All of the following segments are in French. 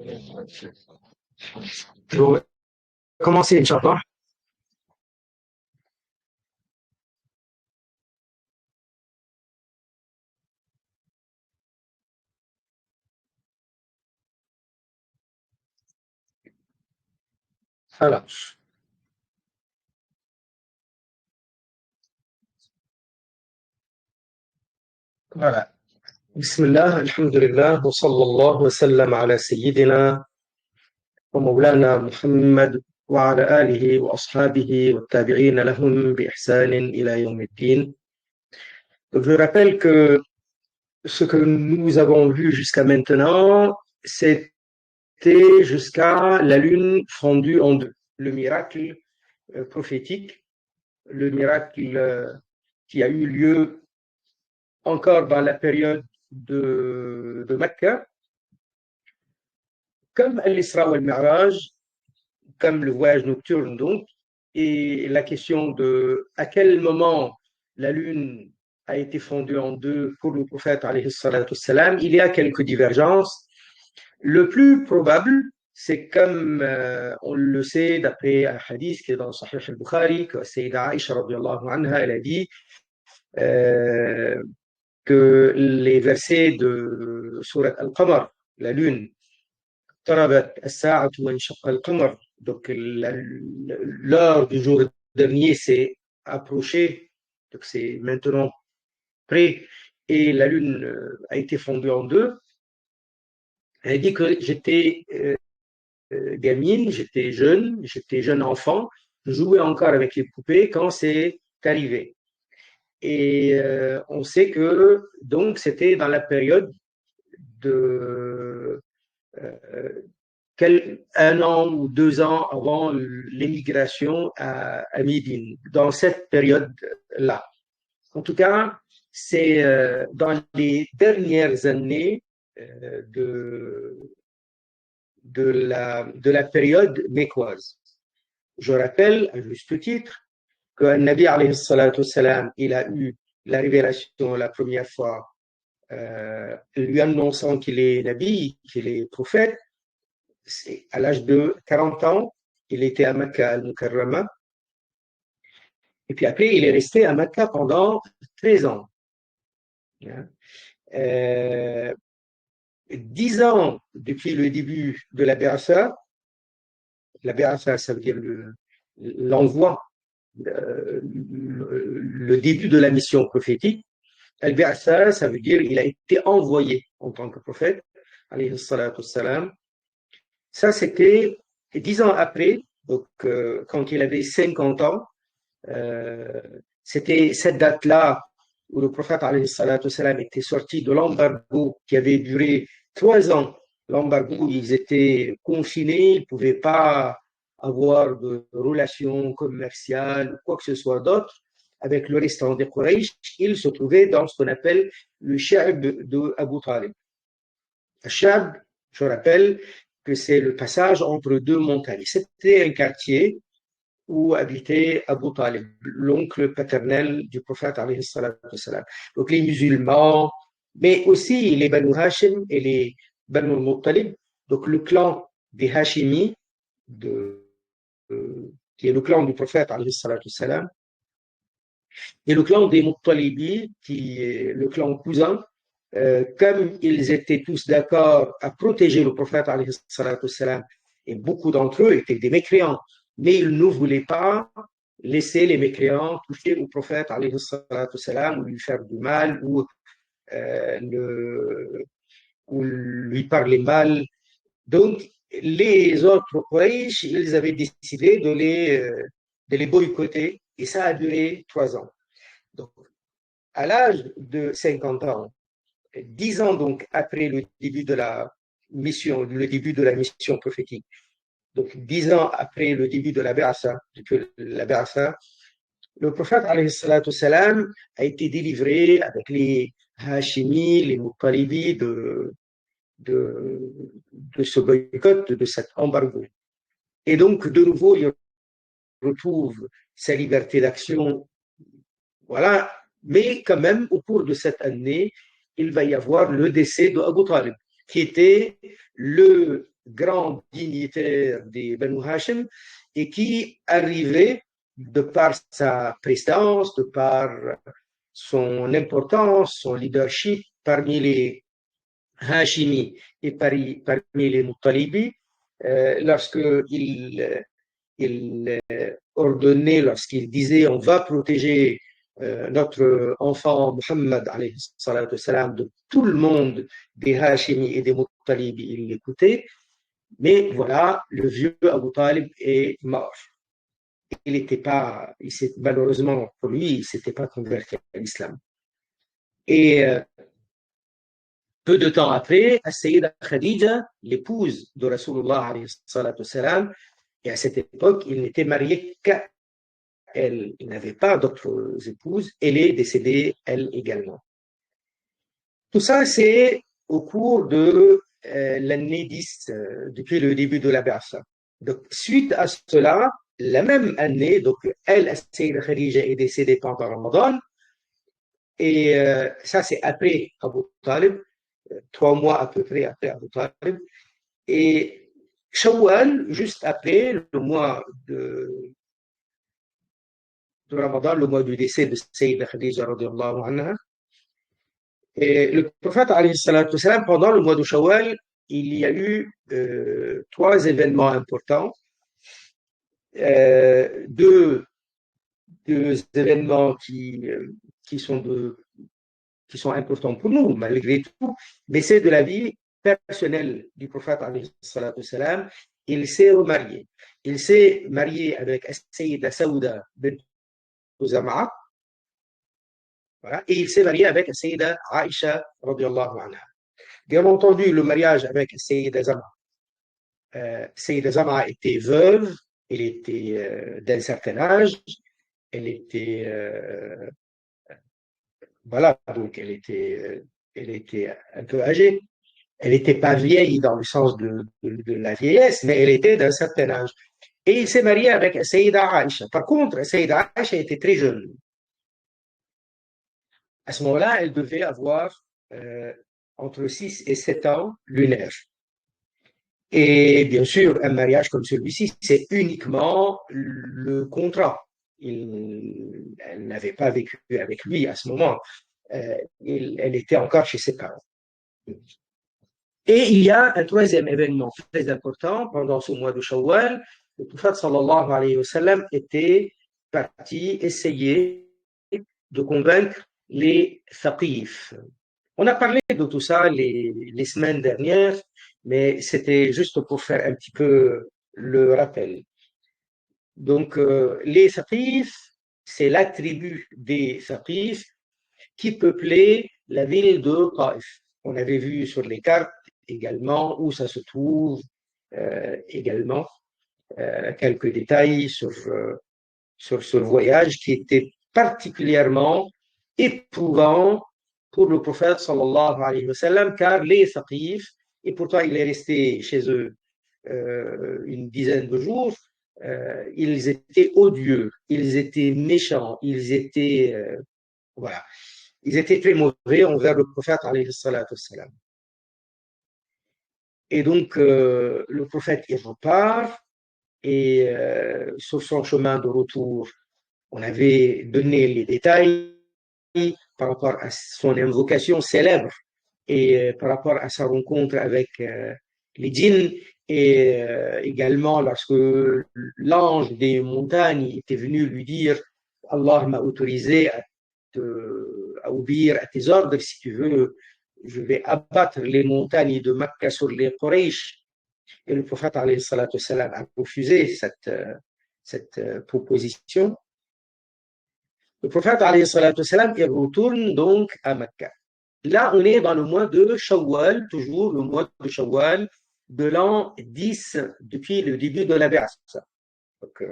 Je vais commencer, Inch'Allah. Alors, voilà. Bismillah, alhamdulillah, wa sallallahu wa sallam ala sayyidina wa maulana Muhammad wa ala alihi wa ashabihi wa tabi'ina lahum bi ihsanin ila yawmiddin. Donc, je rappelle que ce que nous avons vu jusqu'à maintenant, c'était jusqu'à la lune fondue en deux, le miracle prophétique, le miracle qui a eu lieu encore dans la période de Mecca, comme l'Isra ou al-Mi'raj, comme le voyage nocturne donc, et la question de à quel moment la lune a été fondue en deux pour le prophète alayhi salatu wassalam, il y a quelques divergences. Le plus probable, c'est comme on le sait d'après un hadith qui est dans Sahih al-Bukhari, que Sayyida Aisha radiallahu anha, elle a dit que les versets de Surat Al-Qamar, la lune, Tarabat as-sa'atu wa inshaqa al-qamar, donc l'heure du jour dernier s'est approchée, donc c'est maintenant près, et la lune a été fondue en deux. Elle dit que j'étais gamine, j'étais jeune enfant, je jouais encore avec les poupées quand c'est arrivé. Et on sait que donc c'était dans la période de un an ou 2 ans avant l'émigration à Médine, dans cette période-là. En tout cas, c'est dans les dernières années de la période mécoise. Je rappelle, à juste titre, qu'un Nabi alayhi salatu wassalam, il a eu la révélation la première fois, lui annonçant qu'il est Nabi, qu'il est prophète, c'est à l'âge de 40 ans, il était à Mecca al-Mukarrama, et puis après, il est resté à Mecca pendant 13 ans. 10 ans depuis le début de la Bi'asa, ça veut dire l'envoi, le début de la mission prophétique. Al-Bi'asa, ça veut dire il a été envoyé en tant que prophète, alayhi salatu wassalam. Ça, c'était 10 ans après, donc quand il avait 50 ans, c'était cette date-là où le prophète alayhi salatu wassalam était sorti de l'embargo qui avait duré 3 ans. L'embargo, ils étaient confinés, ils ne pouvaient pas avoir de relations commerciales ou quoi que ce soit d'autre avec le restant des Quraysh. Ils se trouvaient dans ce qu'on appelle le Sha'b de Abu Talib. Le Sha'b, je rappelle que c'est le passage entre deux montagnes. C'était un quartier où habitait Abu Talib, l'oncle paternel du prophète alayhi salatu wassalam. Donc les musulmans, mais aussi les Banu Hashim et les Banu Muttalib, donc le clan des Hashimi, qui est le clan du prophète alayhi salatu wassalam, et le clan des Muttalibi, qui est le clan cousin, comme ils étaient tous d'accord à protéger le prophète alayhi salatu wassalam, et beaucoup d'entre eux étaient des mécréants, mais ils ne voulaient pas laisser les mécréants toucher au prophète alayhi salatu wassalam, ou lui faire du mal, ou lui parler mal. Donc, les autres Quraysh, ils avaient décidé de les boycotter, et ça a duré 3 ans. Donc, à l'âge de 50 ans, 10 ans donc après le début de la mission prophétique, donc 10 ans après le début de la Bi'asa, le prophète alayhi salatu wassalam a été délivré avec les Hashimi, les Muttalibi de ce boycott, de cet embargo. Et donc, de nouveau, il retrouve sa liberté d'action. Voilà. Mais quand même, au cours de cette année, il va y avoir le décès d'Abu Talib, qui était le grand dignitaire des Banu Hashim et qui arrivait, de par sa prestance, de par son importance, son leadership parmi les Hashimi et parmi les Muttalibi, lorsqu'il ordonnait, lorsqu'il disait on va protéger notre enfant Muhammad alayhi salatu salam, de tout le monde des Hashimi et des Muttalibi, il l'écoutait. Mais voilà, le vieux Abu Talib est mort. Il n'était pas, malheureusement pour lui, il ne s'était pas converti à l'islam. Et peu de temps après, Sayyida Khadija, l'épouse de Rasulullah alayhi salatu salam, et à cette époque, il n'était marié qu'à elle. Il n'avait pas d'autres épouses. Elle est décédée, elle également. Tout ça, c'est au cours de l'année 10, depuis le début de la Ba'sa. Donc, suite à cela, la même année, donc elle, Sayyida Khadija, est décédée pendant Ramadan. Et ça, c'est après Abu Talib, 3 mois à peu près après Abu Talib. Et Shawwal, juste après, le mois de Ramadan, le mois du décès de Sayyida Khadija radiallahu anha. Et le prophète alayhi salatu salam, pendant le mois de Shawwal, il y a eu 3 événements importants. Deux événements qui sont importants pour nous, malgré tout, mais c'est de la vie personnelle du prophète alayhi salatu salam. Il s'est remarié. Il s'est marié avec Sayyida Saouda bint Zama'a. Voilà. Et il s'est marié avec Sayyida Aïcha radiallahu anha. Bien entendu, le mariage avec Sayyida Zama'a était veuve, elle était d'un certain âge, elle était voilà, donc elle était un peu âgée. Elle n'était pas vieille dans le sens de la vieillesse, mais elle était d'un certain âge. Et il s'est marié avec Sayyida Aïcha. Par contre, Sayyida Aïcha était très jeune. À ce moment-là, elle devait avoir entre 6 et 7 ans lunaires. Et bien sûr, un mariage comme celui-ci, c'est uniquement le contrat. Elle n'avait pas vécu avec lui à ce moment. Elle était encore chez ses parents. Et il y a un troisième événement très important pendant ce mois de Shawwal. Le prophète sallallahu alayhi wa sallam était parti essayer de convaincre les Thaqif. On a parlé de tout ça les semaines dernières, mais c'était juste pour faire un petit peu le rappel. Donc, les Thaqif, c'est la tribu des Thaqif qui peuplait la ville de Taif. On avait vu sur les cartes également où ça se trouve, également quelques détails sur ce voyage qui était particulièrement éprouvant pour le prophète sallallahu alayhi wa sallam, car les Thaqif, et pourtant il est resté chez eux une dizaine de jours, ils étaient odieux, ils étaient méchants, ils étaient voilà, ils étaient très mauvais envers le prophète alayhi salatu wassalam. Et donc le prophète il repart et sur son chemin de retour, on avait donné les détails par rapport à son invocation célèbre et par rapport à sa rencontre avec les djinns et également lorsque l'ange des montagnes était venu lui dire Allah m'a autorisé à obéir à tes ordres, si tu veux, je vais abattre les montagnes de Mecca sur les Quraysh. Et le prophète alayhi salatu wassalam a refusé cette proposition. Le prophète alayhi salatu wassalam, il retourne donc à Mecca. Là, on est dans le mois de Shawwal, toujours le mois de Shawwal de l'an 10 depuis le début de la Ba'sa. Donc,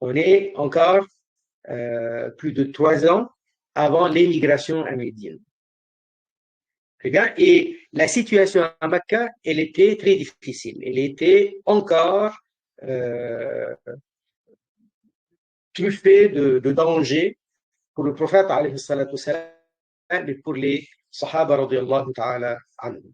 on est encore plus de 3 ans avant l'émigration à Médine. Très bien. Et la situation à Mecca, elle était très difficile. Elle était encore truffée de dangers pour le prophète alayhi salatu wassalam et pour les Sahaba radiallahu ta'ala anhum.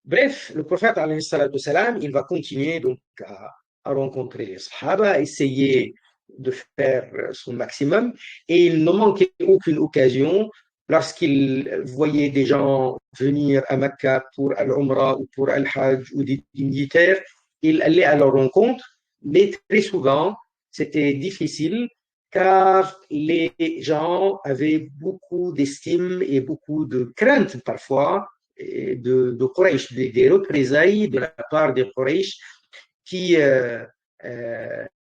Bref, le prophète, alayhi salatu wassalam, il va continuer donc à rencontrer les Sahaba, à essayer de faire son maximum, et il ne manquait aucune occasion lorsqu'il voyait des gens venir à Mecca pour Al-Umrah ou pour Al-Hajj ou des dignitaires, il allait à leur rencontre, mais très souvent, c'était difficile car les gens avaient beaucoup d'estime et beaucoup de crainte parfois de Quraysh, des représailles de la part des Quraysh qui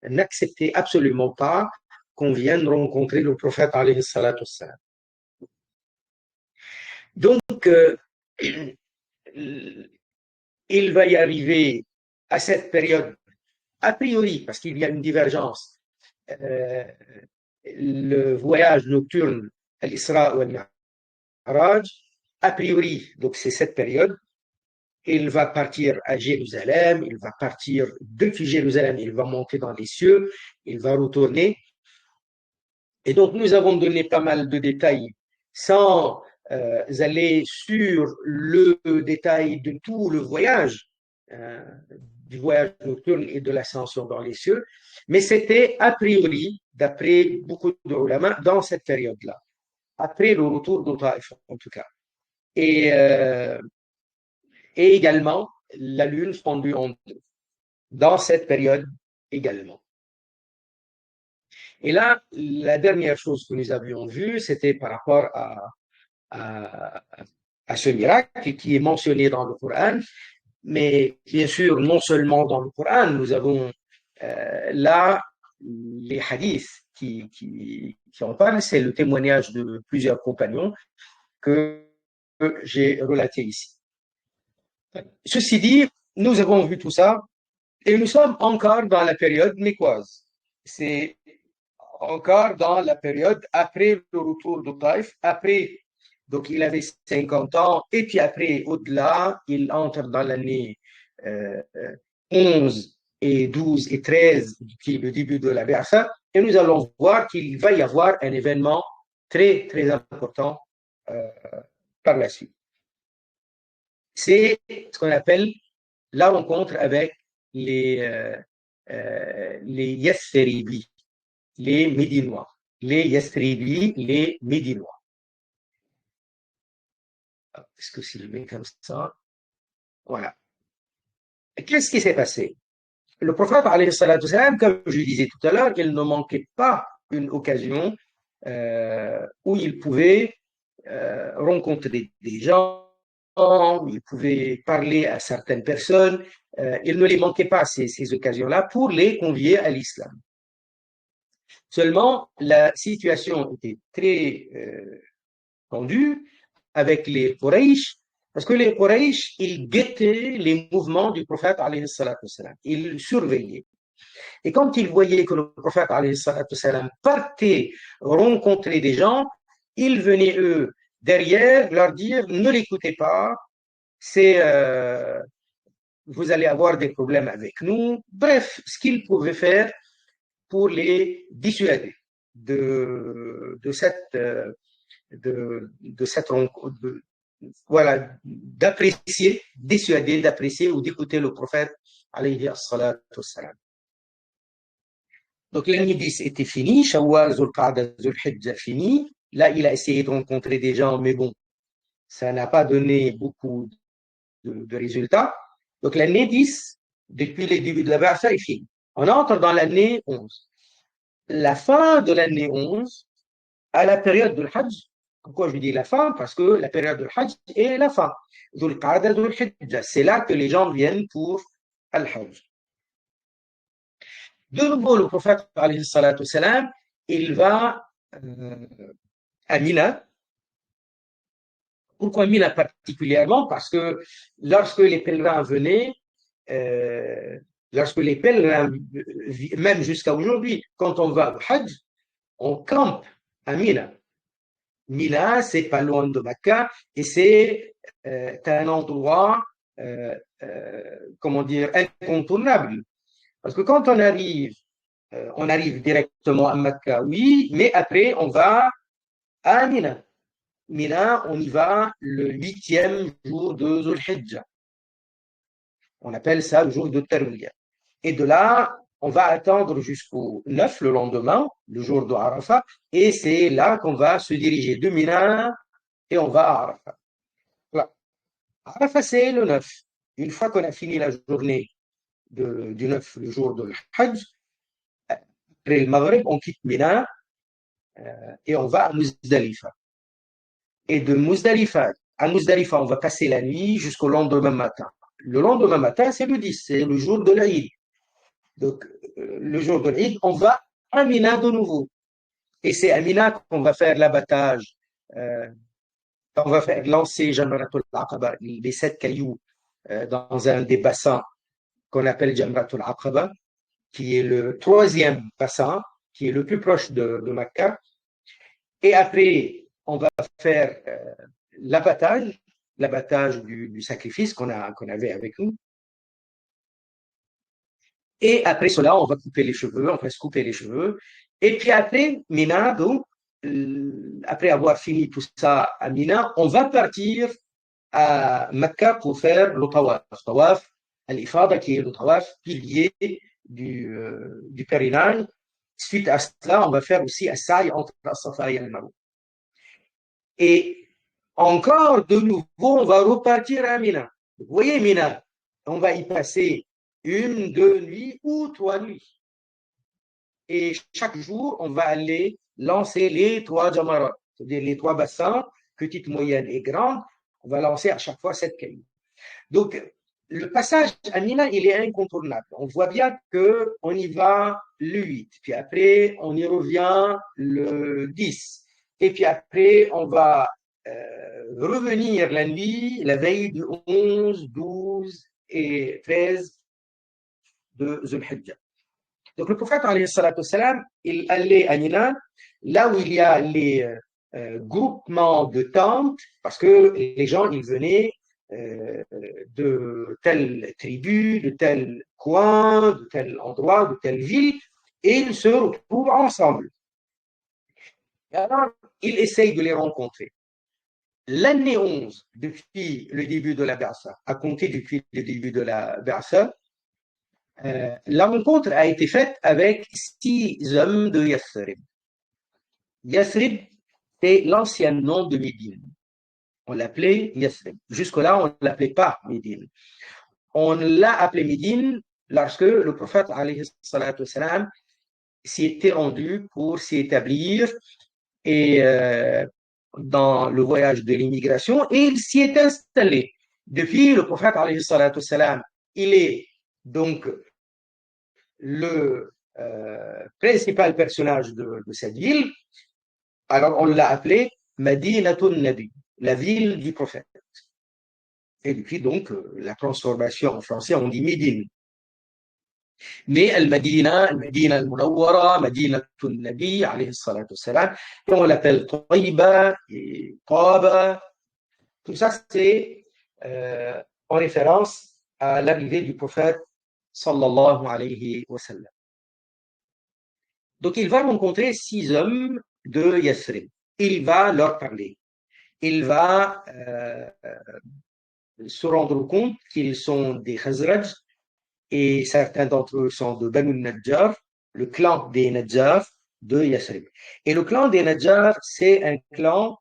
n'acceptaient absolument pas qu'on vienne rencontrer le prophète alayhi salatu wassalam. Donc, il va y arriver à cette période, a priori, parce qu'il y a une divergence, euh, le voyage nocturne à l'Isra ou al-Mi'raj, a priori, donc c'est cette période, il va partir à Jérusalem, il va partir depuis Jérusalem, il va monter dans les cieux, il va retourner. Et donc, nous avons donné pas mal de détails sans aller sur le détail de tout le voyage, euh, du voyage nocturne et de l'ascension dans les cieux, mais c'était a priori, d'après beaucoup de ulama, dans cette période-là, après le retour de Taïf en tout cas. Et, euh, et également la lune fondue en deux, dans cette période également. Et là, la dernière chose que nous avions vue, c'était par rapport à, à ce miracle qui est mentionné dans le Coran, mais bien sûr, non seulement dans le Coran, nous avons là les hadiths qui en parlent, c'est le témoignage de plusieurs compagnons que j'ai relaté ici. Ceci dit, nous avons vu tout ça et nous sommes encore dans la période mécoise. C'est encore dans la période après le retour de Taïf, après, donc il avait 50 ans, et puis après, au-delà, il entre dans l'année 11 et 12 et 13, qui est le début de la Bi'asa, et nous allons voir qu'il va y avoir un événement très, très important euh, par la suite. C'est ce qu'on appelle la rencontre avec les Yathribi, les Médinois. Les Yathribi, les Médinois. Est-ce que si je mets comme ça? Voilà. Qu'est-ce qui s'est passé? Le prophète, alayhi salatu salam, comme je disais tout à l'heure, il ne manquait pas une occasion où il pouvait rencontrer des gens, il pouvait parler à certaines personnes. Il ne les manquait pas ces occasions-là pour les convier à l'islam. Seulement, la situation était très tendue avec les Quraysh, parce que les Quraysh, ils guettaient les mouvements du prophète, alayhi salatu salam. Ils surveillaient. Et quand ils voyaient que le prophète, alayhi salatu salam, partait rencontrer des gens, ils venaient, eux, derrière, leur dire, ne l'écoutez pas, c'est, vous allez avoir des problèmes avec nous. Bref, ce qu'ils pouvaient faire pour les dissuader de cette rencontre, voilà, d'apprécier, dissuader, d'apprécier ou d'écouter le prophète, alayhi salatu wassalam. Donc l'année 10 était finie, Shawwal, Zulqa'da, Zulhijja fini. Là, il a essayé de rencontrer des gens, mais bon, ça n'a pas donné beaucoup de résultats. Donc l'année 10, depuis le début de la Ba'sa, est finie. On entre dans l'année 11. La fin de l'année 11, à la période de Hajj. Pourquoi je dis la fin? Parce que la période de Hajj est la fin. C'est là que les gens viennent pour Al-Hajj. De nouveau, le prophète, alayhi salatu salam, il va à Mina. Pourquoi Mina particulièrement? Parce que lorsque les pèlerins venaient, lorsque les pèlerins, même jusqu'à aujourd'hui, quand on va au Hajj, on campe à Mina. Mina, c'est pas loin de Mecca et c'est un endroit, comment dire, incontournable. Parce que quand on arrive directement à Mecca, oui, mais après, on va à Mina. Mina, on y va le 8e jour de Zulhijja. On appelle ça le jour de Tarwiyah. Et de là, on va attendre jusqu'au 9, le lendemain, le jour de Arafat, et c'est là qu'on va se diriger de Mina et on va à Arafat. Voilà. Arafat, c'est le 9. Une fois qu'on a fini la journée du 9, le jour de l'Hajj, après le Maghreb, on quitte Mina et on va à Muzdalifa. Et de Muzdalifa à Muzdalifa, on va passer la nuit jusqu'au lendemain matin. Le lendemain matin, c'est le 10, c'est le jour de l'Aïd. Donc, le jour de l'Aïd, on va à Mina de nouveau. Et c'est à Mina qu'on va faire l'abattage, euh, on va faire lancer Jamratul Aqaba, les 7 cailloux, dans un des bassins qu'on appelle Jamratul Aqaba, qui est le troisième bassin, qui est le plus proche de Makkah. Et après, on va faire l'abattage du sacrifice qu'on avait avec nous. Et après cela, on va couper les cheveux, on va se couper les cheveux. Et puis après, Mina, donc, après avoir fini tout ça à Mina, on va partir à Mecca pour faire le tawaf. Tawaf al-Ifada, qui est le tawaf pilier du pèlerinage. Suite à cela, on va faire aussi un sa'i entre As-Safa et Al-Marwa. Et encore de nouveau, on va repartir à Mina. Vous voyez, Mina, on va y passer 1, 2 nuits ou 3 nuits. Et chaque jour, on va aller lancer les 3 jamarat, c'est-à-dire les 3 bassins, petite, moyenne et grande. On va lancer à chaque fois 7 cailloux. Donc, le passage à Mina, il est incontournable. On voit bien qu'on y va le 8, puis après, on y revient le 10. Et puis après, on va revenir la nuit, la veille du 11, 12 et 13 de Zulhijjah. Donc le prophète, alayhi salatu salam, il allait à Mina, là où il y a les groupements de tentes, parce que les gens, ils venaient de telle tribu, de tel coin, de tel endroit, de telle ville, et ils se retrouvent ensemble. Et alors, il essaye de les rencontrer. L'année 11, depuis le début de la Ba'sa, à compter depuis le début de la Ba'sa, la rencontre a été faite avec 6 hommes de Yathrib. Yathrib, c'est l'ancien nom de Médine. On l'appelait Yathrib. Jusque-là, on ne l'appelait pas Médine. On l'a appelé Médine lorsque le prophète, alayhi salatu salam, s'y était rendu pour s'y établir et dans le voyage de l'immigration, et il s'y est installé. Depuis, le prophète, alayhi salatu salam, il est donc le principal personnage de cette ville. Alors, on l'a appelé Madinatun Nabi, la ville du prophète. Et depuis, donc, la transformation en français, on dit Médine. Mais Al-Madina, Al-Madina Al-Munawwara, Madinatun Nabi, alayhi salatu salam, et on l'appelle Taïba et Taba. Tout ça, c'est en référence à l'arrivée du prophète sallallahu alayhi wa sallam. Donc, il va rencontrer 6 hommes de Yathrib. Il va leur parler. Il va se rendre compte qu'ils sont des Khazraj et certains d'entre eux sont de Banu Najjar, le clan des Najjar de Yathrib. Et le clan des Najjar, c'est un clan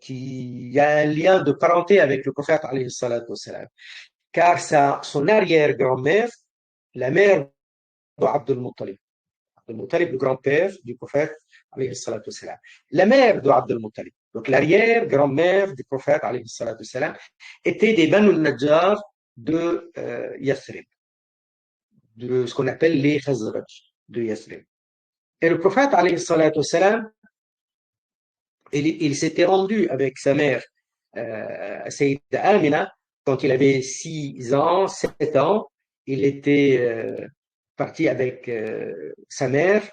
qui a un lien de parenté avec le prophète alayhi salatu wassalam. Car son arrière-grand-mère, la mère d'Abdul Muttalib, le grand-père du prophète, alayhi salatu wassalam. La mère de Abdul Muttalib, donc l'arrière-grand-mère du prophète, alayhi salatu wassalam, était des Banu Najjar de Yathrib, de ce qu'on appelle les Khazraj de Yathrib. Et le prophète, alayhi salatu wassalam, il s'était rendu avec sa mère, Sayyida Amina, quand il avait 6 ans, 7 ans. Il était parti avec sa mère,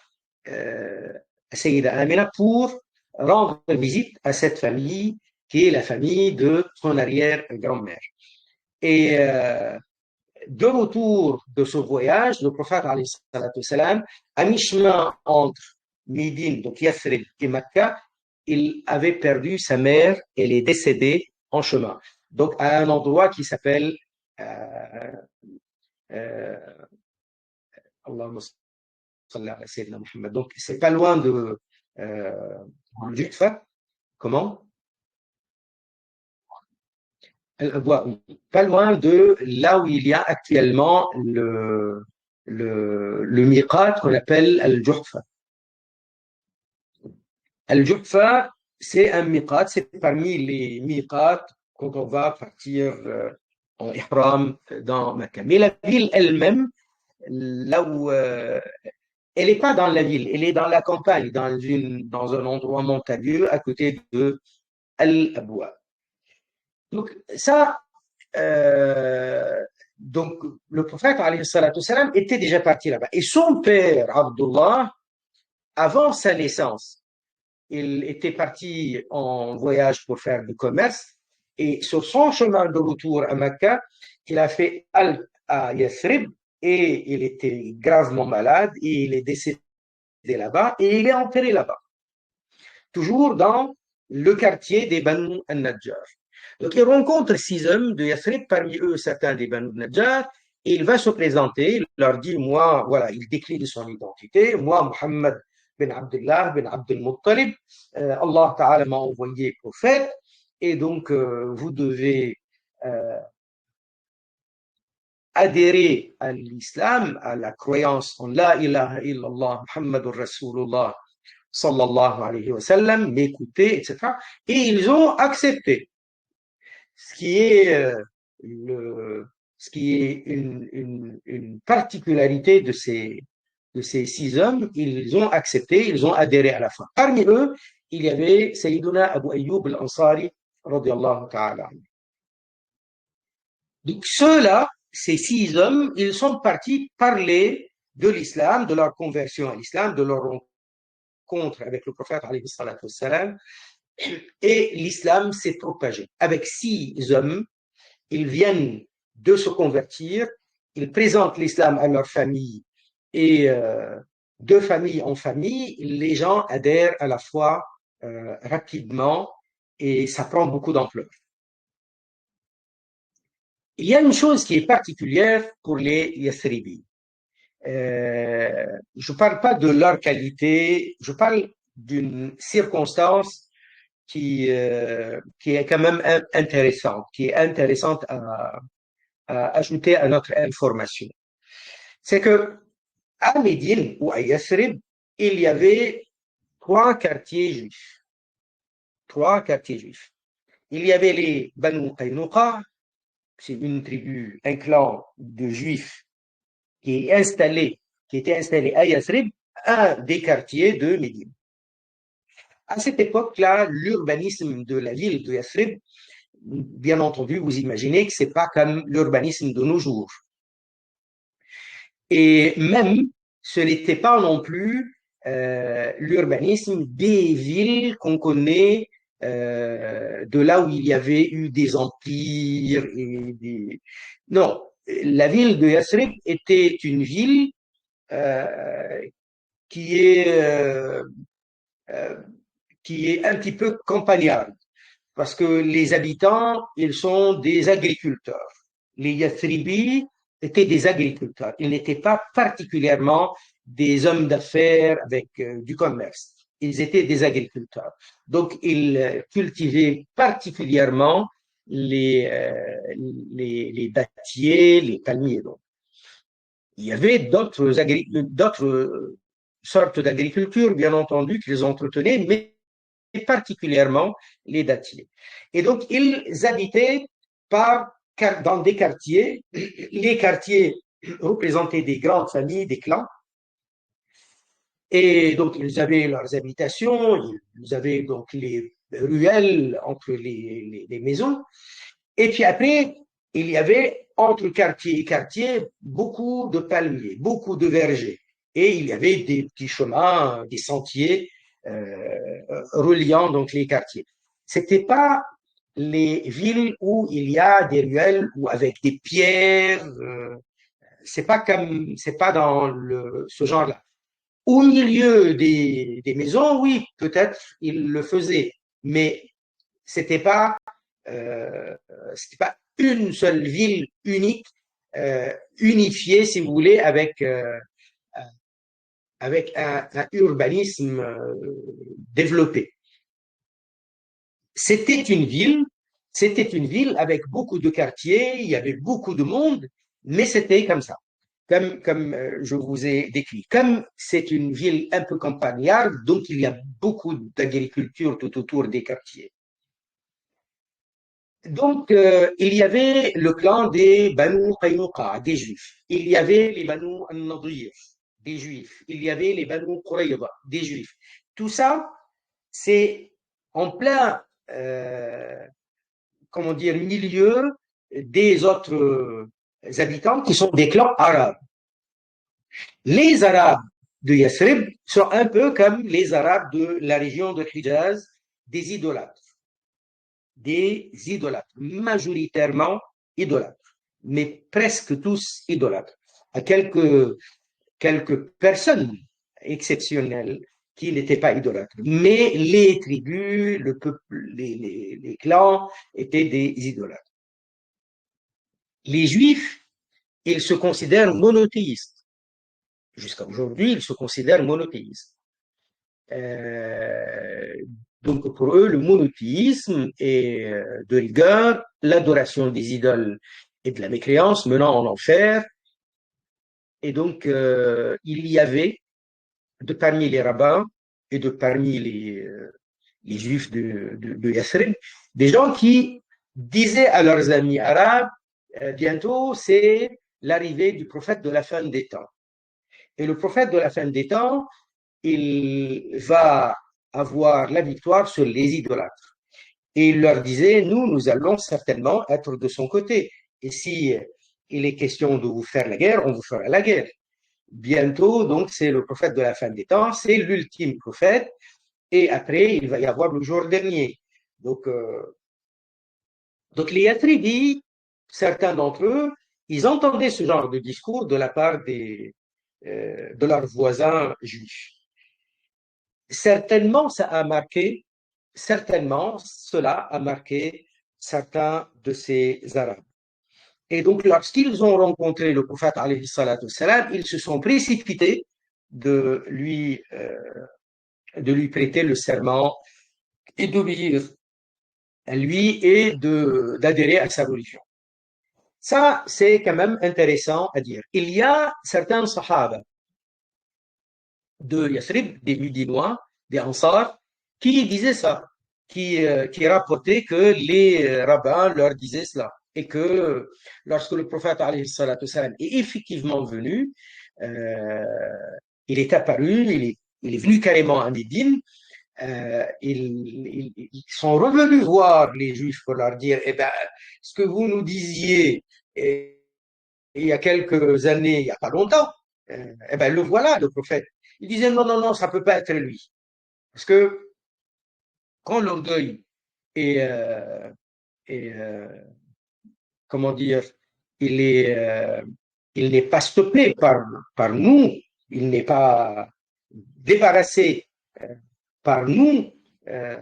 Sayyida Amina, pour rendre visite à cette famille qui est la famille de son arrière-grand-mère. Et de retour de ce voyage, le prophète, alayhi salatu wassalam, à mi-chemin entre Médine, donc Yathrib et Makkah, il avait perdu sa mère, elle est décédée en chemin. Donc, à un endroit qui s'appelle euh, euh, Allahumma salli ala Sayyidina Muhammad. Donc, c'est pas loin de Juhfa. Comment? Pas loin de là où il y a actuellement le miqat qu'on appelle Al-Juhfa. Al-Juhfa, c'est un miqat, c'est parmi les miqats quand on va partir en ihram dans Mecca. Mais la ville elle-même, là où elle n'est pas dans la ville, elle est dans la campagne, dans un endroit montagneux à côté de Al-Abwa. Donc ça, euh, donc le prophète alayhi salatu salam, était déjà parti là-bas. Et son père, Abdullah, avant sa naissance, il était parti en voyage pour faire du commerce. Et sur son chemin de retour à Mecca, il a fait halte à Yathrib et il était gravement malade et il est décédé là-bas et il est enterré là-bas, toujours dans le quartier des Banu al-Najjar. Donc il rencontre 6 hommes de Yathrib, parmi eux certains des Banu al-Najjar, et il va se présenter, il leur dit, moi, voilà, il décline son identité, moi, Muhammad bin Abdullah bin Abdul Muttalib, Allah Ta'ala m'a envoyé prophète, et donc vous devez adhérer à l'islam, à la croyance en La ilaha illallah Muhammadur Rasulullah sallallahu alayhi wa sallam, m'écouter, etc. Et ils ont accepté, ce qui est, ce qui est une particularité de ces 6 hommes. Ils ont accepté, ils ont adhéré à la fin. Parmi eux, il y avait Sayyiduna Abu Ayyub al-Ansari, radiallahu ta'ala. Donc ceux-là, ces 6 hommes, ils sont partis parler de l'islam, de leur conversion à l'islam, de leur rencontre avec le prophète, alayhi salatu wassalam, et l'islam s'est propagé. Avec 6 hommes, ils viennent de se convertir, ils présentent l'islam à leur famille et de famille en famille, les gens adhèrent à la foi rapidement et ça prend beaucoup d'ampleur. Il y a une chose qui est particulière pour les Yathribis. Je ne parle pas de leur qualité, je parle d'une circonstance qui est quand même intéressante, qui est intéressante à ajouter à notre information. C'est que à Médine ou à Yathrib, il y avait 3 quartiers juifs. 3 quartiers juifs. Il y avait les Banu Qaynuqa, c'est une tribu, un clan de juifs qui était installé à Yathrib, un des quartiers de Médine. À cette époque-là, l'urbanisme de la ville de Yathrib, bien entendu, vous imaginez que c'est pas comme l'urbanisme de nos jours. Et même, ce n'était pas non plus l'urbanisme des villes qu'on connaît de là où il y avait eu des empires et des... Non, la ville de Yathrib était une ville euh, qui est euh, euh, qui est un petit peu campagnarde parce que les habitants, ils sont des agriculteurs. Les Yathribis étaient des agriculteurs. Ils n'étaient pas particulièrement des hommes d'affaires avec du commerce. Ils étaient des agriculteurs. Donc, ils cultivaient particulièrement les dattiers, les palmiers. Donc. Il y avait d'autres sortes d'agriculture, bien entendu, qu'ils entretenaient, mais particulièrement les dattiers. Et donc, ils habitaient dans des quartiers. Les quartiers représentaient des grandes familles, des clans. Et donc, ils avaient leurs habitations, ils avaient donc les ruelles entre les maisons. Et puis après, il y avait entre quartier et quartier beaucoup de palmiers, beaucoup de vergers. Et il y avait des petits chemins, des sentiers reliant donc les quartiers. C'était pas les villes où il y a des ruelles ou avec des pierres. C'est pas dans ce genre-là. Au milieu des maisons, oui, peut-être ils le faisaient, mais c'était pas c'était pas une seule ville unique, unifiée, si vous voulez, avec un urbanisme développé. C'était une ville, c'était une ville avec beaucoup de quartiers, il y avait beaucoup de monde, mais c'était comme ça, comme je vous ai décrit. Comme c'est une ville un peu campagnarde, donc il y a beaucoup d'agriculture tout autour des quartiers. Donc, il y avait le clan des Banu Qaynuqa, des Juifs. Il y avait les Banu al-Nadir, des Juifs. Il y avait les Banu Qurayza, des Juifs. Tout ça, c'est en plein, comment dire, milieu des autres habitants qui sont des clans arabes. Les Arabes de Yathrib sont un peu comme les Arabes de la région de Hijaz, des idolâtres. Des idolâtres, majoritairement idolâtres, mais presque tous idolâtres. À quelques personnes exceptionnelles qui n'étaient pas idolâtres. Mais les tribus, le peuple, les clans étaient des idolâtres. Les Juifs, ils se considèrent monothéistes. Jusqu'à aujourd'hui, ils se considèrent monothéistes. Euh, donc pour eux, le monothéisme est de rigueur, l'adoration des idoles et de la mécréance menant en enfer. Et donc, il y avait, de parmi les rabbins et de parmi les juifs de Yathrib, des gens qui disaient à leurs amis arabes, bientôt c'est l'arrivée du prophète de la fin des temps. Et le prophète de la fin des temps, il va avoir la victoire sur les idolâtres. Et il leur disait, nous allons certainement être de son côté. Et si il est question de vous faire la guerre, on vous fera la guerre. Bientôt, donc, c'est le prophète de la fin des temps, c'est l'ultime prophète. Et après, il va y avoir le jour dernier. Donc les Yatribis, certains d'entre eux, ils entendaient ce genre de discours de la part de leurs voisins juifs. Certainement, cela a marqué certains de ces Arabes. Et donc, lorsqu'ils ont rencontré le prophète, alayhi salatu salam, ils se sont précipités de lui prêter le serment et d'obéir à lui et d'adhérer à sa religion. Ça, c'est quand même intéressant à dire. Il y a certains sahaba de Yathrib, des Médinois, des Ansar, qui disaient ça, qui rapportaient que les rabbins leur disaient cela. Et que lorsque le prophète alayhi salatu salam est effectivement venu, euh, il est apparu, il est venu carrément à Médine, ils sont revenus voir les Juifs pour leur dire, eh ben, ce que vous nous disiez il y a quelques années, il n'y a pas longtemps, eh ben, le voilà, le prophète. Il disait, non, non, non, ça peut pas être lui. Parce que quand l'orgueil est, est comment dire, il est, il n'est pas stoppé par nous, il n'est pas débarrassé par nous, euh,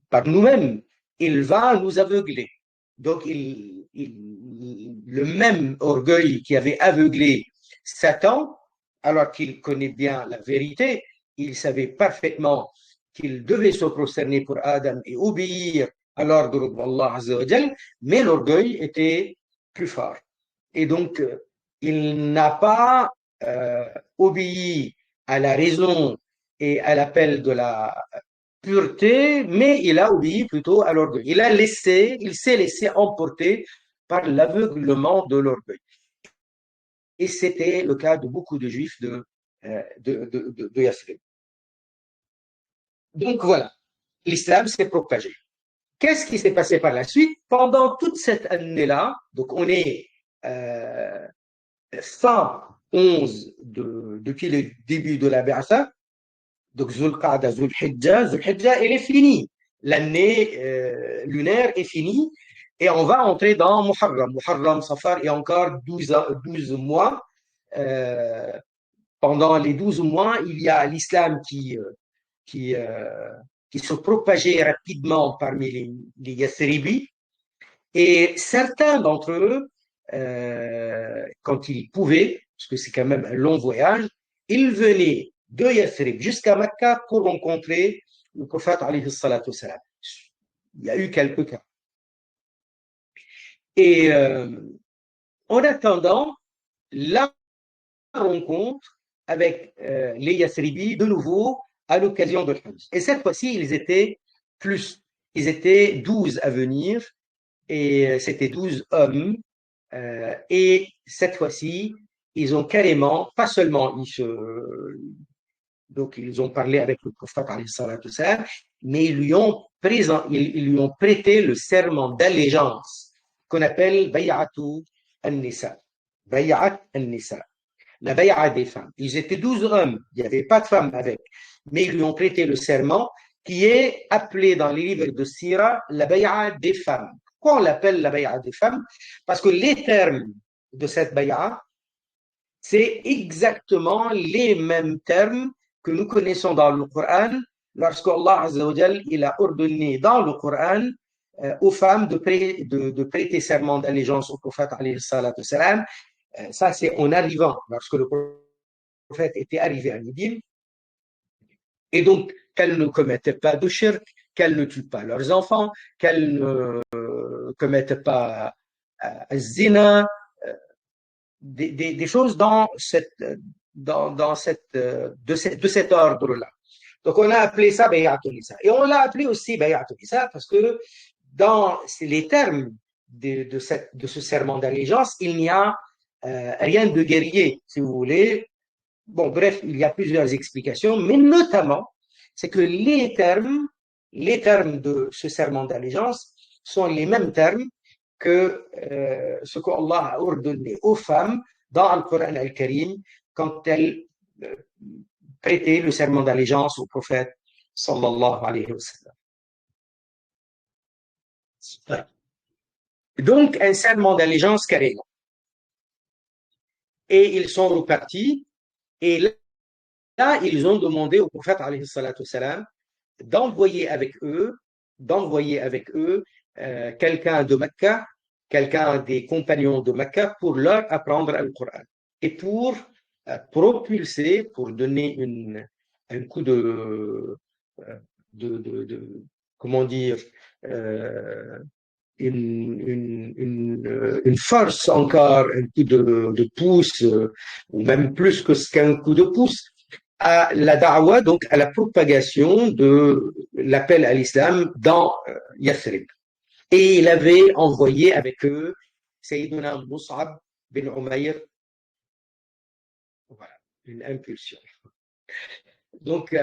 par nous-mêmes, il va nous aveugler. Donc, le même orgueil qui avait aveuglé Satan, alors qu'il connaît bien la vérité, il savait parfaitement qu'il devait se prosterner pour Adam et obéir à l'ordre d'Allah Azza wa Jal, mais l'orgueil était plus fort. Et donc, il n'a pas obéi à la raison et à l'appel de la pureté, mais il a obéi plutôt à l'orgueil. Il s'est laissé emporter par l'aveuglement de l'orgueil. Et c'était le cas de beaucoup de juifs de Yathrib. Donc voilà, l'islam s'est propagé. Qu'est-ce qui s'est passé par la suite? Pendant toute cette année-là, donc on est fin 11 depuis le début de la Ba'atha, donc Zulqa'da, Zulhijja, elle est finie. L'année lunaire est finie et on va entrer dans Muharram. Muharram, Safar et encore 12 mois. Euh, Pendant les 12 mois, il y a l'islam qui, euh, qui se propageait rapidement parmi les Yathribis. Et certains d'entre eux, quand ils pouvaient, parce que c'est quand même un long voyage, ils venaient de Yathrib jusqu'à Mecca pour rencontrer le prophète alayhi salatu wassalam. Il y a eu quelques cas. Et en attendant, la rencontre avec les Yathribis de nouveau à l'occasion de Hajj. Et cette fois-ci, ils étaient plus. Ils étaient 12 à venir et c'était 12 hommes. Et cette fois-ci, ils ont carrément, pas seulement donc ils ont parlé avec le prophète, mais ils lui ont prêté le serment d'allégeance qu'on appelle Bay'atu al-Nisa. Bay'at al-Nisa. La bay'a des femmes. Ils étaient 12 hommes, il n'y avait pas de femmes avec, mais ils lui ont prêté le serment qui est appelé dans les livres de Sira la bay'a des femmes. Pourquoi on l'appelle la bay'a des femmes? Parce que les termes de cette bay'a, c'est exactement les mêmes termes que nous connaissons dans le Coran, lorsque Allah Azzawajal, il a ordonné dans le Coran aux femmes de prêter serment d'allégeance au prophète alayhi salatu salam. Ça, c'est en arrivant, lorsque le prophète était arrivé à Médine, et donc qu'elles ne commettaient pas de shirk, qu'elles ne tuent pas leurs enfants, qu'elles ne commettent pas zina, des choses de cet ordre-là. Donc on a appelé ça Bay'atul Nisa. Et on l'a appelé aussi Bay'atul Nisa parce que dans les termes de ce serment d'allégeance, il n'y a rien de guerrier, si vous voulez. Bon, bref, il y a plusieurs explications, mais notamment, c'est que les termes de ce serment d'allégeance sont les mêmes termes que ce qu'Allah a ordonné aux femmes dans le Coran al-Karim quand elles prêtaient le serment d'allégeance au prophète sallallahu alayhi wa sallam. Donc, un serment d'allégeance carrément. Et ils sont repartis, et là, ils ont demandé au prophète alayhi salatu salam d'envoyer avec eux quelqu'un de Mecca, quelqu'un des compagnons de Mecca pour leur apprendre le Coran et pour propulser, pour donner un coup comment dire, euh, une force encore, un coup de pouce, ou même plus qu'un coup de pouce, à la da'wa, donc à la propagation de l'appel à l'islam dans Yathrib. Et il avait envoyé avec eux Sayyiduna Mus'ab bin Umayr. Voilà, une impulsion. Donc,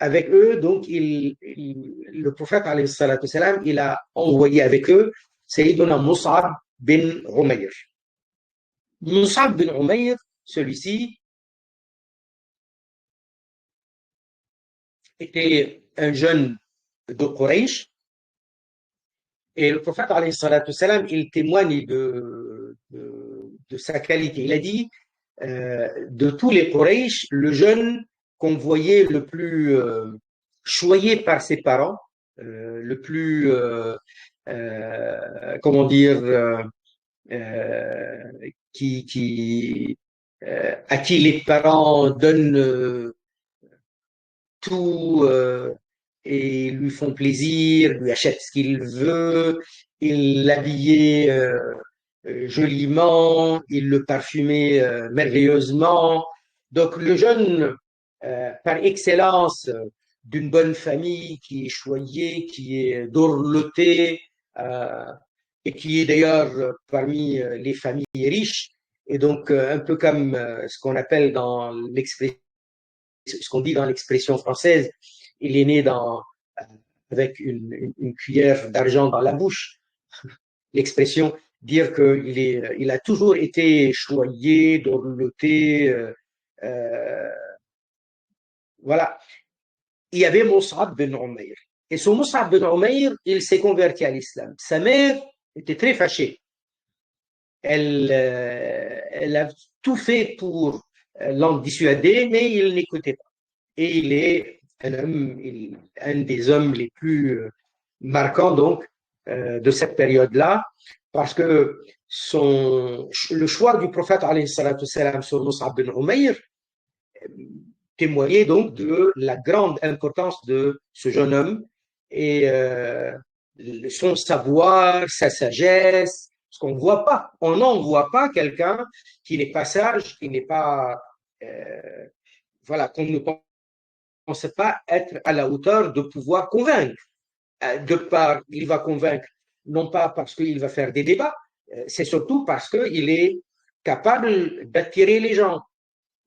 avec eux, donc, le prophète, alayhi salatu salam, il a envoyé avec eux Sayyiduna Mus'ab bin Umayr. Mus'ab bin Umayr, celui-ci, était un jeune de Quraysh. Et le prophète, alayhi salatu salam, il témoigne de sa qualité. Il a dit, de tous les Quraysh, le jeune qu'on voyait le plus choyé par ses parents, le plus, comment dire, à qui les parents donnent tout et lui font plaisir, lui achètent ce qu'il veut, ils l'habillaient joliment, ils le parfumaient merveilleusement. Donc le jeune, par excellence, d'une bonne famille, qui est choyé, qui est dorloté, et qui est d'ailleurs parmi les familles riches, et donc un peu comme ce qu'on appelle dans l'expression, ce qu'on dit dans l'expression française, il est né avec une cuillère d'argent dans la bouche. L'expression dire qu'il a toujours été choyé, dorloté, voilà. Il y avait Mus'ab bin Umayr. Et ce Mus'ab bin Umayr, il s'est converti à l'islam. Sa mère était très fâchée. Elle a tout fait pour l'en dissuader, mais il n'écoutait pas. Et il est un des hommes les plus marquant donc de cette période-là, parce que le choix du prophète alayhi salatu salam sur Mus'ab bin Umayr témoignait donc de la grande importance de ce jeune homme et son savoir, sa sagesse, ce qu'on ne voit pas. On n'en voit pas quelqu'un qui n'est pas sage, qui n'est pas, voilà, qu'on ne pense pas être à la hauteur de pouvoir convaincre. De part, il va convaincre, non pas parce qu'il va faire des débats, c'est surtout parce qu'il est capable d'attirer les gens.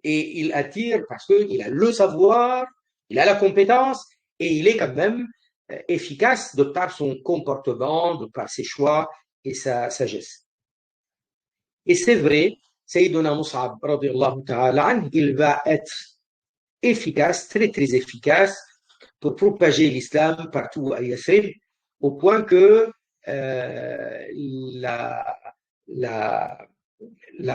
Et il attire parce qu'il a le savoir, il a la compétence et il est quand même efficace de par son comportement, de par ses choix et sa sagesse. Et c'est vrai, Sayyiduna Mus'ab, il va être efficace, très très efficace pour propager l'islam partout à Yathrib, au point que la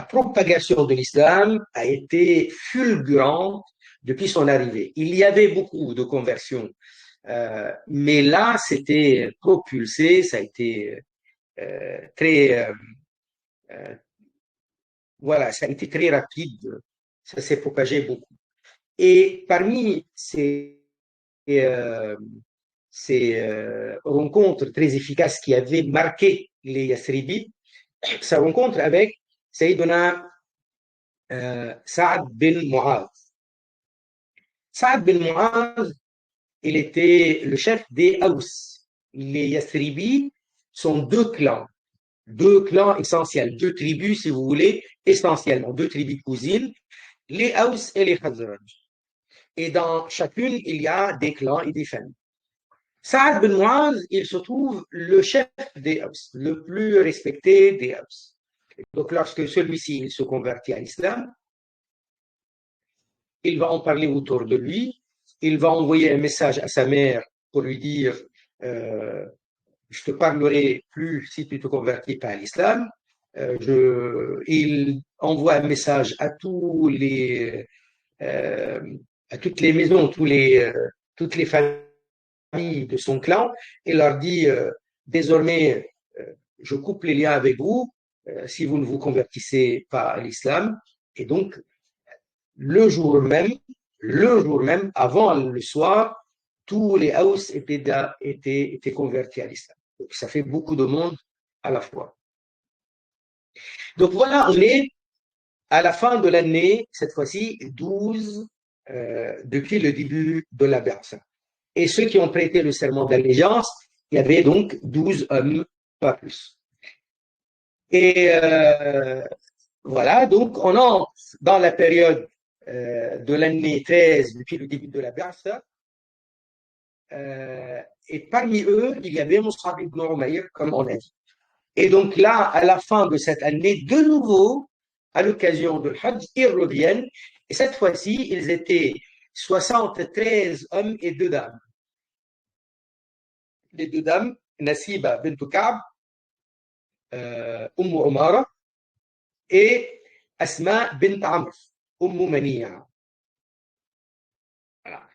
propagation de l'islam a été fulgurante depuis son arrivée. Il y avait beaucoup de conversions, mais là, c'était propulsé, ça a été très, voilà, ça a été très rapide, ça s'est propagé beaucoup. Et parmi ces rencontres très efficaces qui avaient marqué les Yathribites, sa rencontre avec Sayyiduna Saad bin Mu'adh. Saad bin Mu'adh, il était le chef des Aous. Les Yathribites sont deux clans essentiels, deux tribus, si vous voulez, essentiellement, deux tribus cousines, les Aous et les Khazraj. Et dans chacune, il y a des clans et des familles. Saad bin Mu'adh, il se trouve le chef des Aws, le plus respecté des Aws. Donc, lorsque celui-ci se convertit à l'islam, il va en parler autour de lui, il va envoyer un message à sa mère pour lui dire je te parlerai plus si tu te convertis pas à l'islam. Il envoie un message à à toutes les maisons, toutes les familles de son clan et leur dit désormais je coupe les liens avec vous si vous ne vous convertissez pas à l'islam. Et donc le jour même, avant le soir, tous les Haus étaient convertis à l'islam. Donc ça fait beaucoup de monde à la fois. Donc voilà, on est à la fin de l'année, cette fois-ci, 12, depuis le début de la Bersa. Et ceux qui ont prêté le serment d'allégeance, il y avait donc 12 hommes, pas plus. Et voilà, donc on entre dans la période de l'année 13, depuis le début de la Bersa. Et parmi eux, il y avait Mus'ab ibn Umayr, comme on a dit. Et donc là, à la fin de cette année, de nouveau, à l'occasion de Hajj, ils reviennent. Et cette fois-ci, ils étaient 73 hommes et 2 dames. Les 2 dames, Nasiba bint Ka'b, Umara, et Asma bint Amr, Mani'a. Voilà.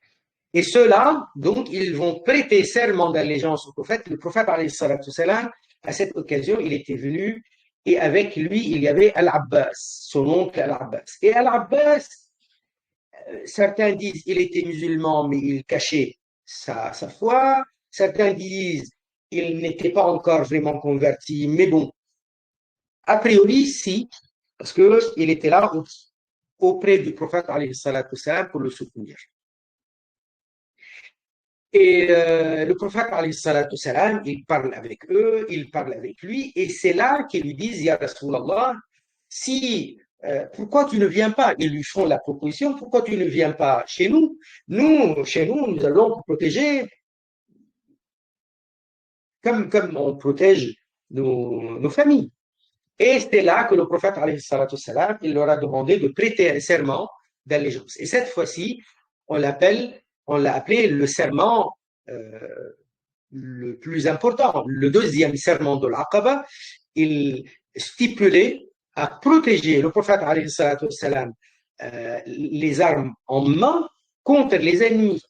Et ceux-là, donc, ils vont prêter serment d'allégeance au prophète. Le prophète, alayhi salatu salam, à cette occasion, il était venu et avec lui, il y avait Al-Abbas, son oncle Al-Abbas. Et Al-Abbas, certains disent il était musulman, mais il cachait sa foi. Certains disent il n'était pas encore vraiment converti, mais bon, a priori, si, parce qu'il était là auprès du prophète alayhi salatu salam pour le soutenir. Et le prophète alayhi salatu salam, il parle avec eux, il parle avec lui, et c'est là qu'ils lui disent Ya Rasulallah, si pourquoi tu ne viens pas? Ils lui font la proposition, pourquoi tu ne viens pas chez nous? Chez nous, nous allons te protéger comme on protège nos familles. Et c'est là que le prophète, alayhi salatu salam, il leur a demandé de prêter un serment d'allégeance. Et cette fois-ci, on l'a appelé le serment le plus important, le deuxième serment de l'Aqaba. Il stipulait à protéger le prophète, alayhi salatu salam, les armes en main contre les ennemis.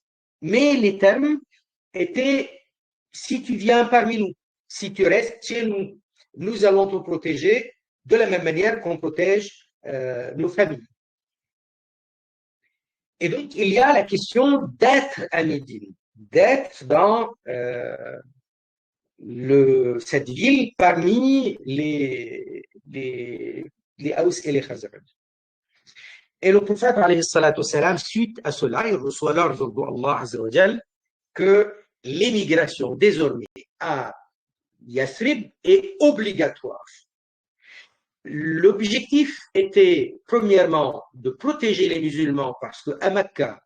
Mais les termes étaient si tu viens parmi nous, si tu restes chez nous, nous allons te protéger de la même manière qu'on protège nos familles. Et donc, il y a la question d'être à Médine, d'être dans cette ville parmi les Haus et les Khazraj. Et le prophète, alayhi salatu salam, suite à cela, il reçoit l'ordre d'Allah Azza wa Jal que l'émigration désormais à Yathrib est obligatoire. L'objectif était premièrement de protéger les musulmans parce qu'à Mecca,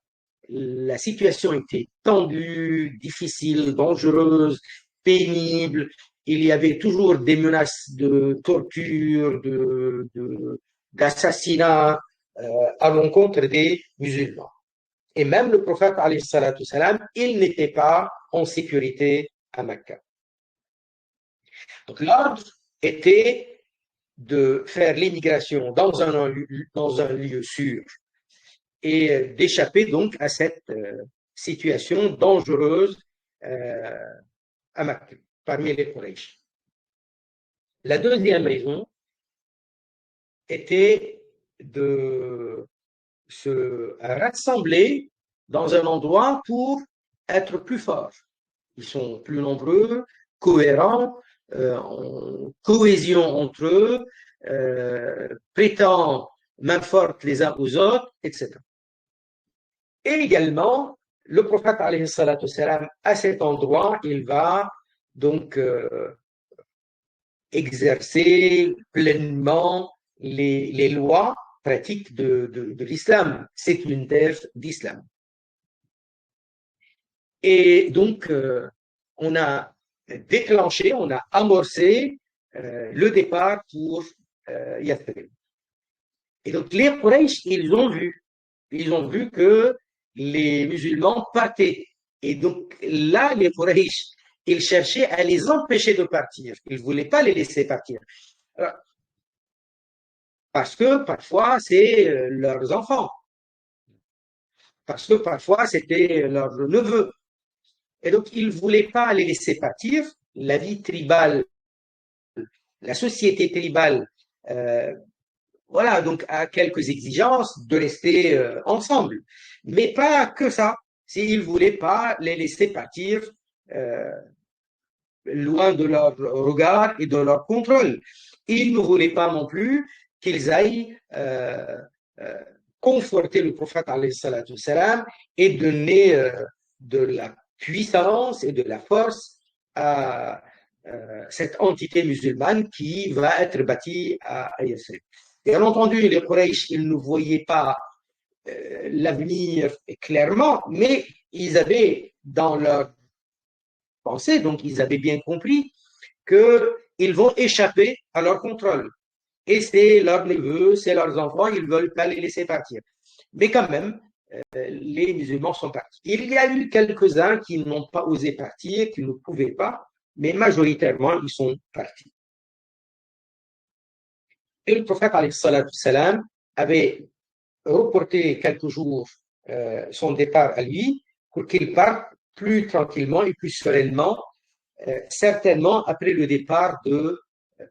la situation était tendue, difficile, dangereuse, pénible. Il y avait toujours des menaces de torture, d'assassinat à l'encontre des musulmans. Et même le prophète, alayhi salatu salam, il n'était pas en sécurité à Mecca. Donc l'ordre était de faire l'immigration dans un lieu sûr et d'échapper donc à cette situation dangereuse à Mecca, parmi les Quraysh. La deuxième raison était de se rassembler dans un endroit pour être plus forts. Ils sont plus nombreux, cohérents, en cohésion entre eux, prêtant main forte les uns aux autres, etc. Et également, le prophète, alayhi salatu salam, à cet endroit, il va donc exercer pleinement les lois pratiques de l'islam. C'est une terre d'islam. Et donc, on a déclenché, on a amorcé le départ pour Yathrib. Et donc, les Quraysh, ils ont vu que les musulmans partaient. Et donc, là, les Quraysh, ils cherchaient à les empêcher de partir. Ils ne voulaient pas les laisser partir. Alors, parce que parfois, c'est leurs enfants. Parce que parfois, c'était leurs neveux. Et donc, ils ne voulaient pas les laisser partir. La vie tribale, la société tribale, voilà, donc a quelques exigences de rester ensemble. Mais pas que ça. S'ils ne voulaient pas les laisser partir loin de leur regard et de leur contrôle. Ils ne voulaient pas non plus qu'ils aillent conforter le prophète alayhi salatu salam et donner de la puissance et de la force à cette entité musulmane qui va être bâtie à Yathrib. Bien entendu, les Quraysh, ils ne voyaient pas l'avenir clairement, mais ils avaient dans leur pensée, donc ils avaient bien compris qu'ils vont échapper à leur contrôle. Et c'est leurs neveux, c'est leurs enfants, ils ne veulent pas les laisser partir. Mais quand même, les musulmans sont partis. Il y a eu quelques-uns qui n'ont pas osé partir, qui ne pouvaient pas, mais majoritairement, ils sont partis. Et le prophète, alayhi salatu salam, avait reporté quelques jours son départ à lui pour qu'il parte plus tranquillement et plus sereinement, certainement après le départ de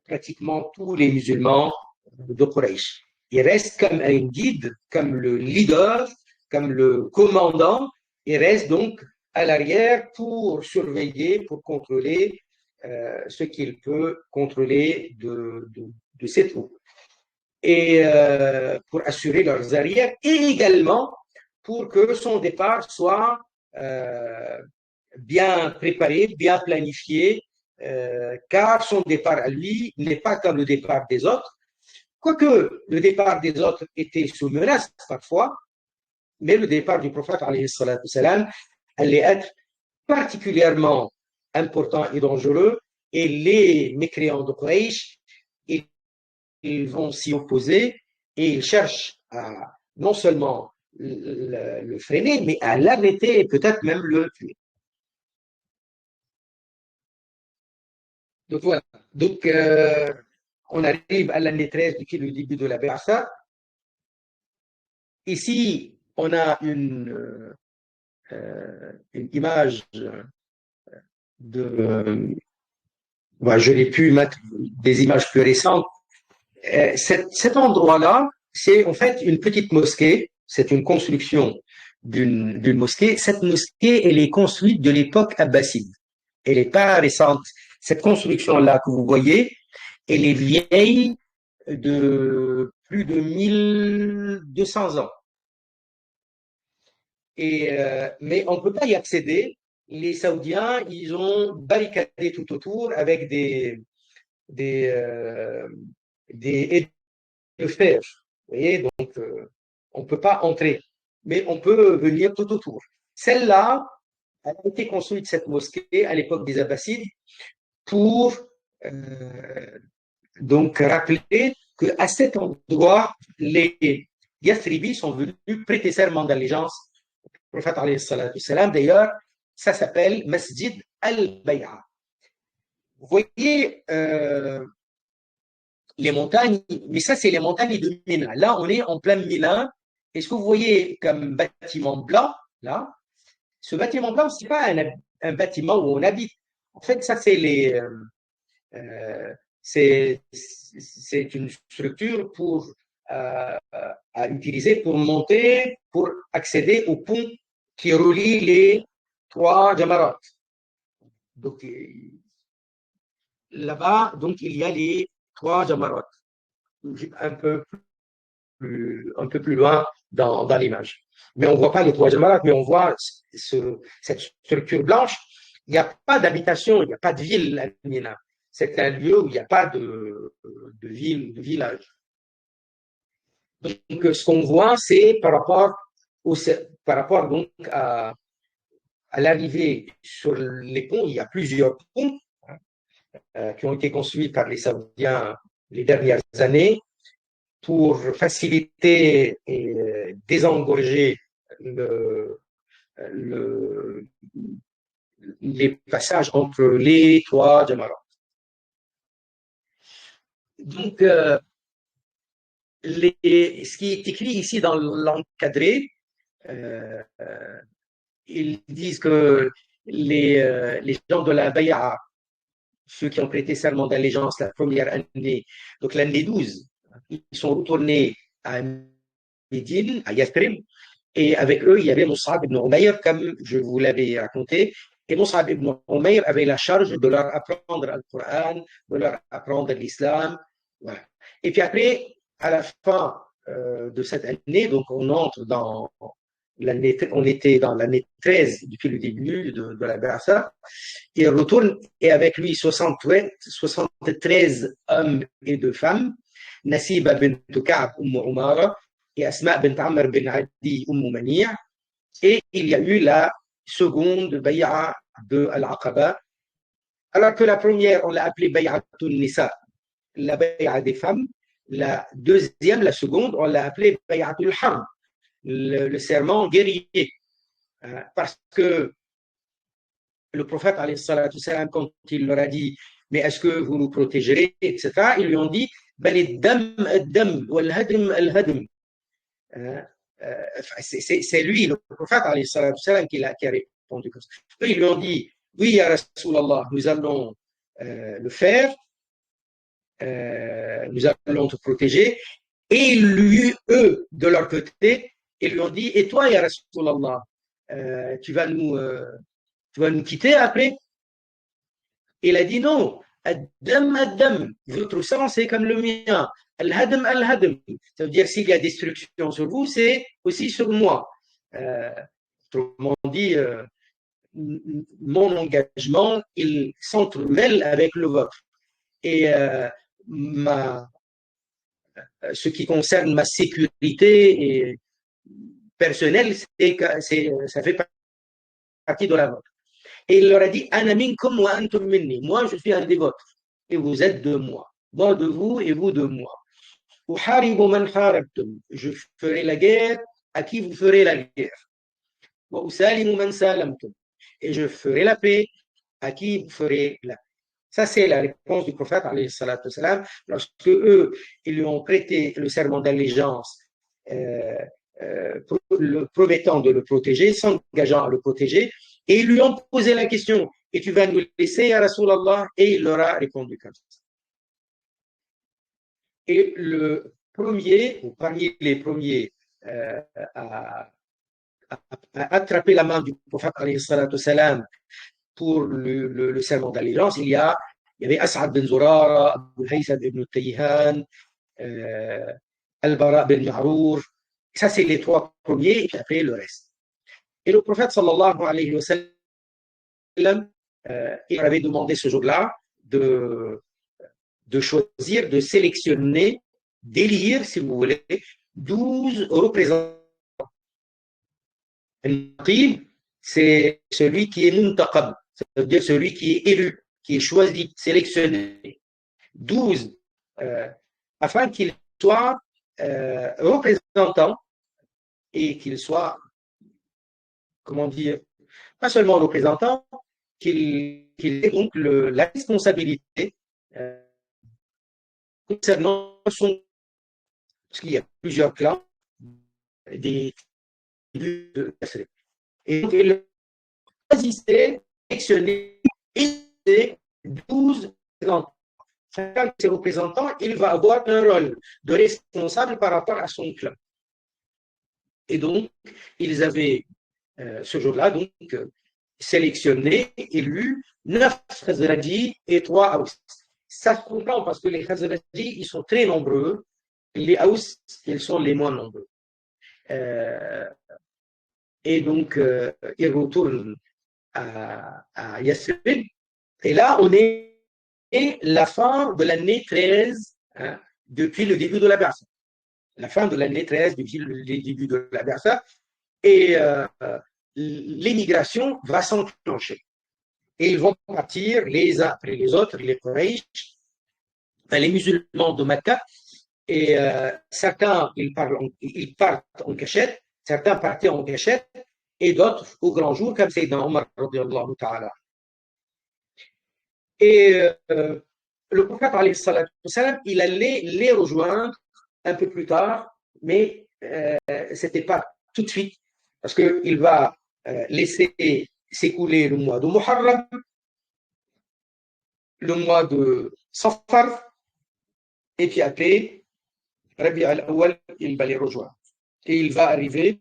pratiquement tous les musulmans de Quraysh. Il reste comme un guide, comme le leader, comme le commandant, il reste donc à l'arrière pour surveiller, pour contrôler ce qu'il peut contrôler de ses troupes. Et pour assurer leurs arrières et également pour que son départ soit bien préparé, bien planifié, car son départ à lui n'est pas comme le départ des autres, quoique le départ des autres était sous menace parfois, mais le départ du prophète alayhi salatu salam allait être particulièrement important et dangereux, et les mécréants de Quraysh, ils vont s'y opposer et ils cherchent à non seulement le freiner, mais à l'arrêter et peut-être même le tuer. Donc voilà. Donc on arrive à l'année 13 qui est le début de la Ba'sa. Ici, on a une image je l'ai pu mettre des images plus récentes. Cet endroit-là, c'est en fait une petite mosquée. C'est une construction d'une mosquée. Cette mosquée, elle est construite de l'époque abbasside. Elle n'est pas récente. Cette construction-là que vous voyez, elle est vieille de plus de 1200 ans. Mais on ne peut pas y accéder. Les Saoudiens, ils ont barricadé tout autour avec des, euh, des haies de fer. Vous voyez, donc on ne peut pas entrer, mais on peut venir tout autour. Celle-là, elle a été construite, cette mosquée, à l'époque des Abbassides, pour donc rappeler qu'à cet endroit, les Yathribis sont venus prêter serment d'allégeance au prophète alayhi salatu salam. D'ailleurs, ça s'appelle Masjid al-Bay'a. Vous voyez les montagnes, mais ça c'est les montagnes de Mina. Là, on est en plein Mina. Et ce que vous voyez comme bâtiment blanc, là, ce bâtiment blanc, c'est pas un bâtiment où on habite. En fait, ça c'est c'est une structure pour à utiliser pour monter, pour accéder au pont qui relie les trois Jamarat. Donc là-bas, donc il y a les trois Jamarat, un peu plus loin dans l'image. Mais on ne voit pas les trois Jamarat, mais on voit cette structure blanche. Il n'y a pas d'habitation, il n'y a pas de ville à Mina. C'est un lieu où il n'y a pas de ville, de village. Donc, ce qu'on voit, c'est par rapport donc à l'arrivée sur les ponts, il y a plusieurs ponts qui ont été construits par les Saoudiens les dernières années pour faciliter et désengorger les passages entre les trois Jamarat. Donc, ce qui est écrit ici dans l'encadré, ils disent que les gens de la Bay'a, ceux qui ont prêté serment d'allégeance la première année, donc l'année 12, ils sont retournés à Médine, à Yathrib, et avec eux, il y avait Mus'ab ibn Umayr, comme je vous l'avais raconté. Et Mus'ab ibn Umayr avait la charge de leur apprendre le Coran, de leur apprendre l'islam. Voilà. Et puis après, à la fin de cette année, donc on entre dans on était dans l'année 13 depuis le début de la Barça. Il retourne et avec lui 73 hommes et 2 femmes. Nasiba bint Ka'b Umara et Asma bint Amr bin Adi Mani'. Et il y a eu la seconde bay'a de Al-Aqaba. Alors que la première, on l'a appelée Bay'atul Nisa, la bay'a des femmes. La deuxième, la seconde, on l'a appelée Bay'atul Harb, le serment guerrier. Parce que le prophète, quand il leur a dit, mais est-ce que vous nous protégerez, etc., ils lui ont dit, c'est lui, le prophète, qui a répondu comme ça. Ils lui ont dit, oui, ya Rasulallah, nous allons le faire, nous allons te protéger. Et eux, de leur côté, ils lui ont dit, et toi, ya Rasulallah, tu vas nous quitter après? Il a dit non, Ad-dam, votre sang c'est comme le mien. Al-hadm, al-hadm. Ça veut dire s'il y a destruction sur vous, c'est aussi sur moi. Autrement dit, mon engagement, il s'entremêle avec le vôtre. Et ce qui concerne ma sécurité personnelle, ça fait partie de la vôtre. Et il leur a dit, Ana minkum wa antum minni. Moi, je suis un des vôtres. Et vous êtes de moi. Moi de vous et vous de moi. Uharibu man harabtum. Je ferai la guerre à qui vous ferez la guerre. Wa usalimu man salamtum. Et je ferai la paix à qui vous ferez la paix. Ça, c'est la réponse du prophète, alayhi salatu salam, lorsque eux, ils lui ont prêté le serment d'allégeance, promettant de le protéger, s'engageant à le protéger, et ils lui ont posé la question, et tu vas nous laisser, ya Rasulallah? Et il leur a répondu comme ça. Et le premier, ou parmi les premiers à, à attraper la main du prophète salam, pour le serment d'allégeance, il y avait As'ad bin Zurara, Abu Haytham ibn Tayhan, Al-Bara bin Ma'rour. Ça, c'est les trois premiers, et puis après le reste. Et le prophète sallallahu alayhi wa sallam, il avait demandé ce jour-là de choisir, de sélectionner, d'élire, si vous voulez, 12 représentants. C'est celui qui est muntaqab, c'est-à-dire celui qui est élu, qui est choisi, sélectionné. 12, afin qu'il soit représentant et qu'il soit, comment dire, pas seulement représentant, qu'il ait donc la responsabilité concernant son. Parce qu'il y a plusieurs clans, des tribus de Nasré. Et donc, il choisissait, sélectionnait et 12 représentants. Chacun de ces représentants, il va avoir un rôle de responsable par rapport à son clan. Et donc, ils avaient ce jour-là donc sélectionné, élu 9 Khazraji et 3 Aus. Ça se comprend parce que les Khazraji, ils sont très nombreux, les Aus, ils sont les moins nombreux. Et donc, ils retournent à Yasrib. Et là, on est la fin de l'année 13, hein, depuis le début de la Barça. La fin de l'année 13, depuis le début de la Barça. Et l'émigration va s'enclencher. Et ils vont partir les uns après les autres, les Quraysh, les musulmans de Mecca. Et certains, ils partent en cachette, certains partaient en cachette, et d'autres au grand jour, comme Sayyidina Omar, radiallahu ta'ala. Et le prophète, il allait les rejoindre un peu plus tard, mais c'était pas tout de suite, parce qu'il va laisser s'écouler le mois de Muharram, le mois de Safar, et puis après, Rabi al-Awwal, il va les rejoindre. Et il va arriver,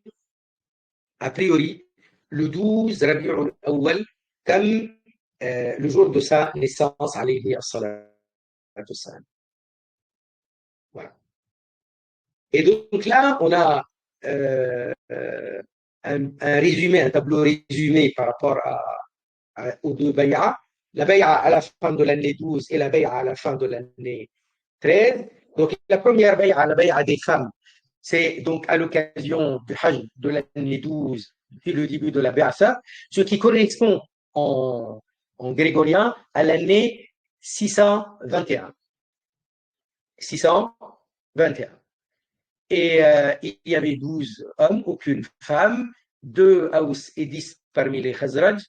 a priori, le 12 Rabi al-Awwal, comme le jour de sa naissance, alayhi as-salatu wassalam. Voilà. Et donc là, on a un résumé, un tableau résumé par rapport aux deux bay'as. La bay'a à la fin de l'année 12 et la bay'a à la fin de l'année 13. Donc la première bay'a, la bay'a des femmes, c'est donc à l'occasion du Hajj de l'année 12, puis le début de la Ba'sa, ce qui correspond en grégorien à l'année 621. 621. Et il y avait 12 hommes, aucune femme, 2 Aous et 10 parmi les Khazraj.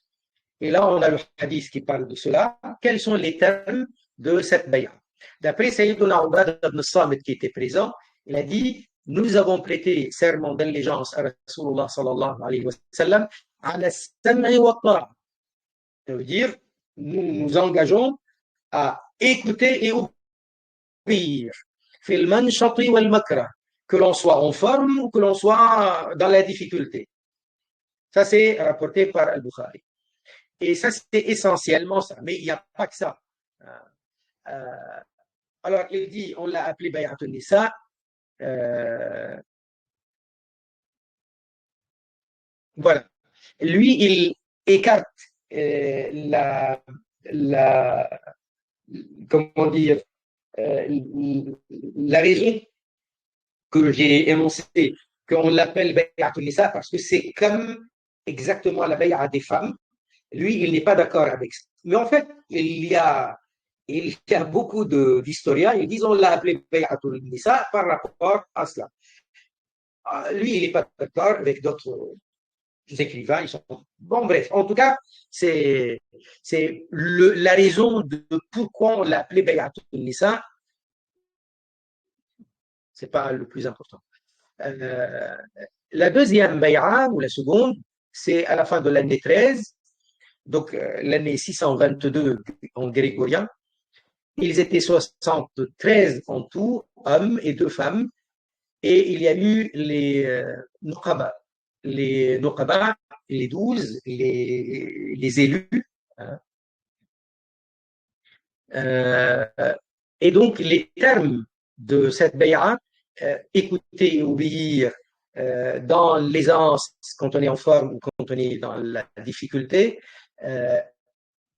Et là, on a le hadith qui parle de cela. Quels sont les termes de cette bay'a? D'après Sayyiduna Ubad ibn Samit qui était présent, il a dit: nous avons prêté serment d'allégeance à Rasulullah sallallahu alayhi wa sallam à la sam'i wa ta'a. Ça veut dire, nous nous engageons à écouter et obéir. Fil manshati wal makra, que l'on soit en forme ou que l'on soit dans la difficulté. Ça, c'est rapporté par Al-Bukhari. Et ça, c'est essentiellement ça. Mais il n'y a pas que ça. Alors, il dit, on l'a appelé Bay'atun Nisa. Voilà. Lui, il écarte comment dire, la raison que j'ai énoncée, qu'on l'appelle Bay'atun Nisa, parce que c'est comme exactement la Bay'a des femmes. Lui, il n'est pas d'accord avec ça. Mais en fait, il y a beaucoup d'historiens, ils disent on l'a appelé Bay'atul Nisa par rapport à cela. Lui, il n'est pas d'accord avec d'autres écrivains. Ils sont. Bon, bref, en tout cas, c'est la raison de pourquoi on l'a appelé Bay'atul Nisa. C'est pas le plus important. La deuxième Bay'a, ou la seconde, c'est à la fin de l'année 13. donc l'année 622 en grégorien. Ils étaient 73 en tout, hommes et 2 femmes, et il y a eu les Nuqaba, les 12, les élus. Hein. Et donc, les termes de cette bay'a, écouter et obéir dans l'aisance quand on est en forme ou quand on est dans la difficulté,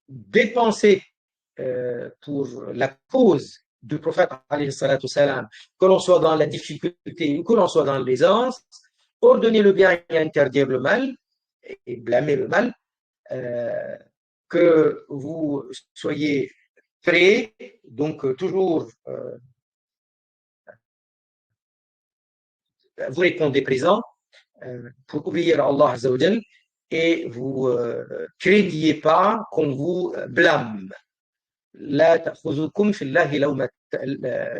dépenser pour la cause du prophète, salam, que l'on soit dans la difficulté ou que l'on soit dans l'aisance, ordonner le bien et interdire le mal, et blâmer le mal, que vous soyez prêts, donc toujours vous répondez présent pour obéir à Allah Azzawajal, et vous craignez pas qu'on vous blâme. لا تأخذكم في الله لومة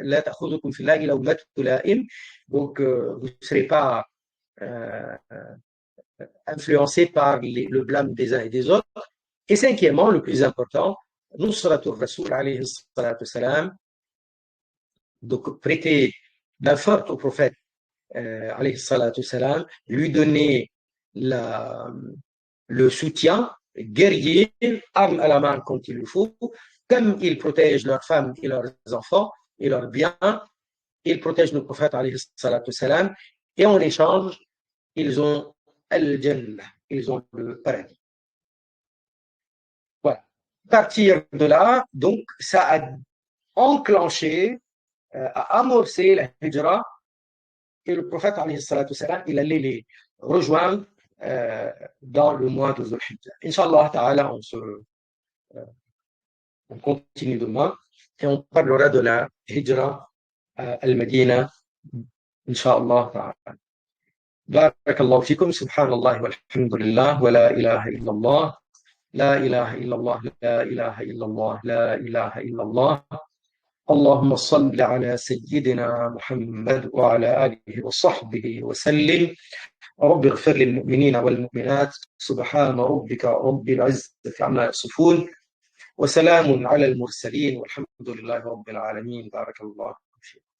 لا تأخذكم في الله لومة لائم. Donc vous ne serez pas influencé par le blâme des uns et des autres. Et cinquièmement, le plus important, Nusratul Rasoul alayhi salatu salam, donc prêter la force au prophète alayhi salatu salam, lui donner le soutien guerrier, arme à la main quand il le faut, comme ils protègent leurs femmes et leurs enfants et leurs biens, ils protègent le prophète alayhi salatu salam, et en échange, ils ont al-Jannah, ils ont le paradis. Voilà. À partir de là, donc, ça a enclenché, a amorcé la hijra, et le prophète alayhi salatu salam, il allait les rejoindre dans le mois de Dhul Hijjah. Inch'Allah ta'ala, on continue demain et on parlera de la hijra al-Madina, Inch'Allah ta'ala. بارك الله فيكم. سبحان الله والحمد لله ولا إله إلا الله لا إله إلا الله لا إله إلا الله لا إله إلا الله. اللهم صل على سيدنا محمد وعلى آله وصحبه وسلم. رب اغفر للمؤمنين والمؤمنات. سبحان ربك رب العزة عما يصفون وسلام على المرسلين والحمد لله رب العالمين. بارك الله فيكم.